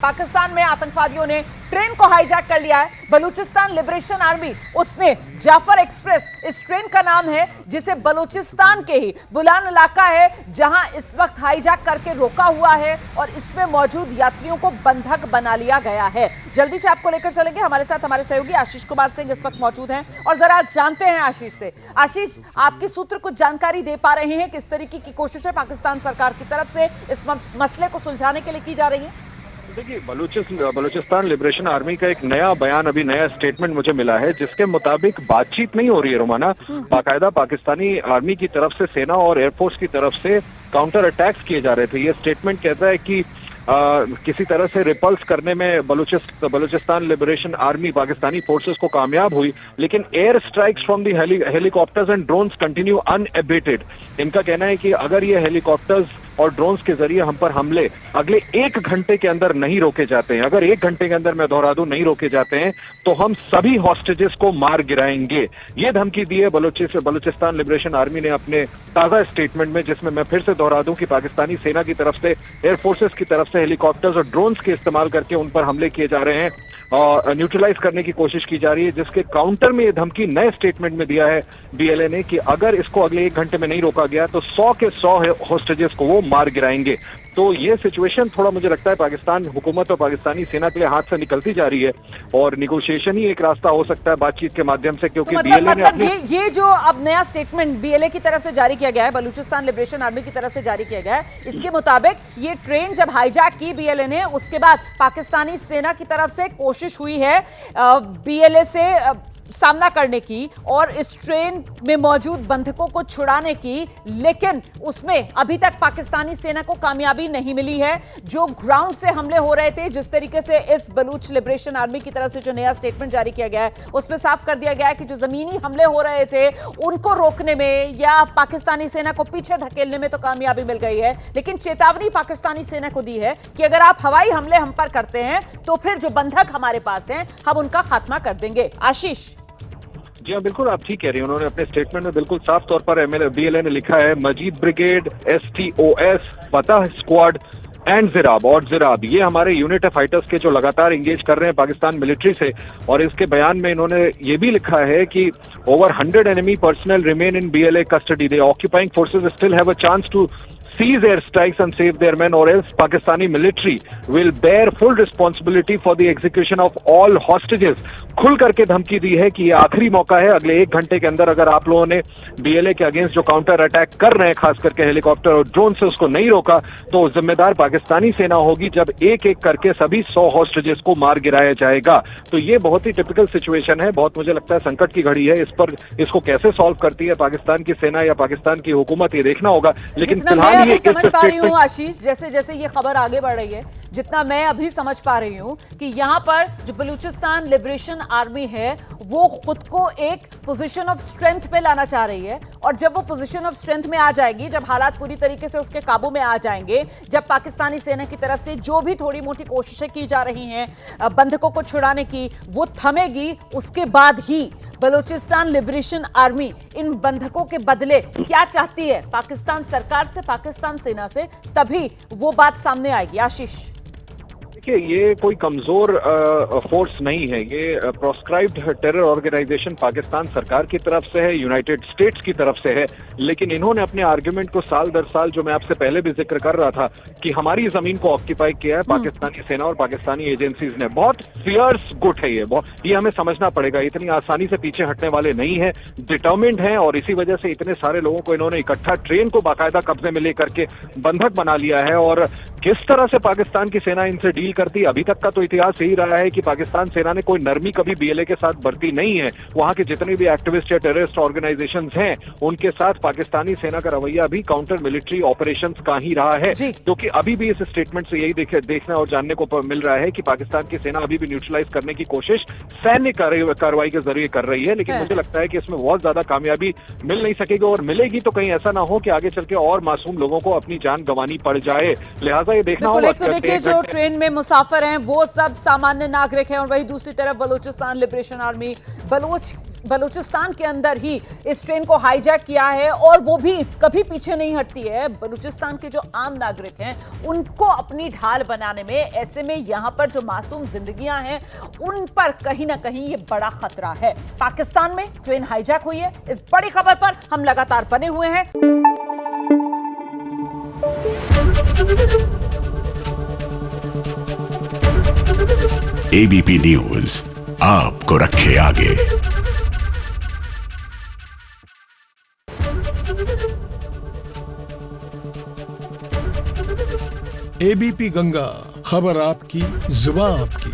पाकिस्तान में आतंकवादियों ने ट्रेन को हाईजैक कर लिया है। बलूचिस्तान लिबरेशन आर्मी उसने जाफर एक्सप्रेस, इस ट्रेन का नाम है, जिसे बलूचिस्तान के ही बुलान इलाका है जहां इस वक्त हाईजैक करके रोका हुआ है और इसमें मौजूद यात्रियों को बंधक बना लिया गया है। जल्दी से आपको लेकर चलेंगे, हमारे साथ हमारे सहयोगी आशीष कुमार सिंह इस वक्त मौजूद हैं और जरा जानते हैं आशीष से। आशीष, आपके सूत्र कुछ जानकारी दे पा रहे हैं, किस तरीके की कोशिशें पाकिस्तान सरकार की तरफ से इस मसले को सुलझाने के लिए की जा रही है? देखिए, बलूचिस्तान लिबरेशन आर्मी का एक नया बयान, अभी नया स्टेटमेंट मुझे मिला है, जिसके मुताबिक बातचीत नहीं हो रही है रोमाना। बाकायदा पाकिस्तानी आर्मी की तरफ से सेना और एयरफोर्स की तरफ से काउंटर अटैक्स किए जा रहे थे। ये स्टेटमेंट कहता है कि किसी तरह से रिपल्स करने में Balochistan liberation army Pakistani forces को कामयाब हुई, लेकिन air strikes from the helicopters and drones continue unabated. इनका कहना है कि अगर ये हेलीकॉप्टर्स और ड्रोन्स के जरिए हम पर हमले अगले 1 घंटे के अंदर नहीं रोके जाते हैं, अगर 1 घंटे के अंदर, मैं दोहरा दूं, नहीं रोके जाते हैं, तो हम सभी हॉस्टेजेस को मार गिराएंगे। ये धमकी दी है बलूचिस्तान लिबरेशन आर्मी ने अपने ताजा स्टेटमेंट में, जिसमें मैं फिर से दोहरा दूं कि पाकिस्तानी सेना की तरफ से, एयरफोर्सेस की तरफ से हेलीकॉप्टर्स और ड्रोन्स के इस्तेमाल करके उन पर हमले किए जा रहे हैं और न्यूट्रलाइज करने की कोशिश की जा रही है। जिसके काउंटर में ये धमकी नए स्टेटमेंट में दिया है बीएलए ने कि अगर इसको अगले 1 घंटे में नहीं रोका गया तो 100 के 100 हॉस्टेजेस को वो मार गिराएंगे। तो ये सिचुएशन थोड़ा, मुझे लगता है, पाकिस्तान हुकूमत और पाकिस्तानी सेना के लिए हाथ से निकलती जा रही है और निगोशिएशन ही एक रास्ता हो सकता है बातचीत के माध्यम से, क्योंकि तो बीएलए ने ये जो अब नया स्टेटमेंट बीएलए की तरफ से जारी किया गया है, बलूचिस्तान लिबरेशन आर्मी की तरफ से जारी किया गया है, इसके मुताबिक ये ट्रेन जब हाईजैक की बीएलए ने, उसके बाद पाकिस्तानी सेना की तरफ से कोशिश हुई है बीएलए से सामना करने की और इस ट्रेन में मौजूद बंधकों को छुड़ाने की, लेकिन उसमें अभी तक पाकिस्तानी सेना को कामयाबी नहीं मिली है। जो ग्राउंड से हमले हो रहे थे, जिस तरीके से इस बलूच लिबरेशन आर्मी की तरफ से जो नया स्टेटमेंट जारी किया गया है, उसमें साफ कर दिया गया है कि जो जमीनी हमले हो रहे थे उनको रोकने में या पाकिस्तानी सेना को पीछे धकेलने में तो कामयाबी मिल गई है, लेकिन चेतावनी पाकिस्तानी सेना को दी है कि अगर आप हवाई हमले हम पर करते हैं तो फिर जो बंधक हमारे पास हैं हम उनका खात्मा कर देंगे। आशीष। जी हाँ, बिल्कुल आप ठीक कह रही हैं। उन्होंने अपने स्टेटमेंट में बिल्कुल साफ तौर पर बीएलए ने लिखा है, मजीद ब्रिगेड, STOS, फतह स्क्वाड एंड जिराब, ये हमारे यूनिट है फाइटर्स के जो लगातार एंगेज कर रहे हैं पाकिस्तान मिलिट्री से। और इसके बयान में इन्होंने ये भी लिखा है कि over 100 enemy personnel remain in BLA custody, they occupying forces still have a chance to seize airstrikes and save their men, or else Pakistani military will bear full responsibility for the execution of all hostages। खुल करके धमकी दी है कि ये आखिरी मौका है, अगले 1 घंटे के अंदर अगर आप लोगों ने बीएलए के अगेंस्ट जो काउंटर अटैक कर रहे हैं, खास करके हेलीकॉप्टर और ड्रोन से, उसको नहीं रोका तो जिम्मेदार पाकिस्तानी सेना होगी, जब एक एक करके सभी 100 हॉस्टेजेस को मार गिराया जाएगा। तो ये बहुत ही टिपिकल सिचुएशन है, बहुत, मुझे लगता है, संकट की घड़ी है। इस पर, इसको कैसे सॉल्व करती है पाकिस्तान की सेना या पाकिस्तान की हुकूमत, ये देखना होगा। लेकिन फिलहाल मैं समझ पा रही हूँ आशीष, जैसे जैसे ये खबर आगे बढ़ रही है, जितना मैं अभी समझ पा रही हूँ कि यहाँ पर जो बलूचिस्तान लिबरेशन आर्मी है वो खुद को एक पोजीशन ऑफ स्ट्रेंथ पे लाना चाह रही है, और जब वो पोजीशन ऑफ स्ट्रेंथ में आ जाएगी, जब हालात पूरी तरीके से उसके काबू में आ जाएंगे, जब पाकिस्तानी सेना की तरफ से जो भी थोड़ी मोटी कोशिशें की जा रही हैं बंधकों को छुड़ाने की, वो थमेगी, उसके बाद ही बलूचिस्तान लिबरेशन आर्मी इन बंधकों के बदले क्या चाहती है पाकिस्तान सरकार से, पाकिस्तान सेना से, तभी वो बात सामने आएगी। आशीष। देखिए, ये कोई कमजोर फोर्स नहीं है, ये प्रोस्क्राइब्ड टेरर ऑर्गेनाइजेशन पाकिस्तान सरकार की तरफ से है, यूनाइटेड स्टेट्स की तरफ से है। लेकिन इन्होंने अपने आर्गुमेंट को साल दर साल, जो मैं आपसे पहले भी जिक्र कर रहा था, कि हमारी जमीन को ऑक्यूपाई किया है पाकिस्तानी सेना और पाकिस्तानी एजेंसीज ने। बहुत फियर्स गुट है ये हमें समझना पड़ेगा। इतनी आसानी से पीछे हटने वाले नहीं है, डिटर्मिन्ड है, और इसी वजह से इतने सारे लोगों को इन्होंने इकट्ठा ट्रेन को बाकायदा कब्जे में लेकर के बंधक बना लिया है। और किस तरह से पाकिस्तान की सेना इनसे डील करती है, अभी तक का तो इतिहास यही रहा है कि पाकिस्तान सेना ने कोई नरमी कभी बीएलए के साथ बरती नहीं है। वहां के जितने भी एक्टिविस्ट या टेररिस्ट ऑर्गेनाइजेशंस हैं, उनके साथ पाकिस्तानी सेना का रवैया भी काउंटर मिलिट्री ऑपरेशंस का ही रहा है, जो कि अभी भी इस स्टेटमेंट से यही देखना और जानने को मिल रहा है कि पाकिस्तान की सेना अभी भी न्यूट्रलाइज करने की कोशिश सैन्य कार्रवाई के जरिए कर रही है। लेकिन मुझे लगता है कि इसमें बहुत ज्यादा कामयाबी मिल नहीं सकेगी, और मिलेगी तो कहीं ऐसा ना हो कि आगे चल के और मासूम लोगों को अपनी जान गंवानी पड़ जाए। लिहाजा सा ये देखना बिल्कुल, होगा। एक तो देखिए जो ट्रेन में मुसाफिर हैं वो सब सामान्य नागरिक हैं और वही दूसरी तरफ बलूचिस्तान लिबरेशन आर्मी बलूचिस्तान के अंदर ही इस ट्रेन को हाईजैक किया है और वो भी कभी पीछे नहीं हटती है। बलूचिस्तान के जो आम नागरिक हैं उनको अपनी ढाल बनाने में, ऐसे में यहां पर जो मासूम जिंदगियां हैं उन पर कहीं ना कहीं ये बड़ा खतरा है। पाकिस्तान में ट्रेन हाईजैक हुई है, इस बड़ी खबर पर हम लगातार बने हुए हैं। एबीपी न्यूज आपको रखे आगे। एबीपी गंगा, खबर आपकी, जुबान आपकी।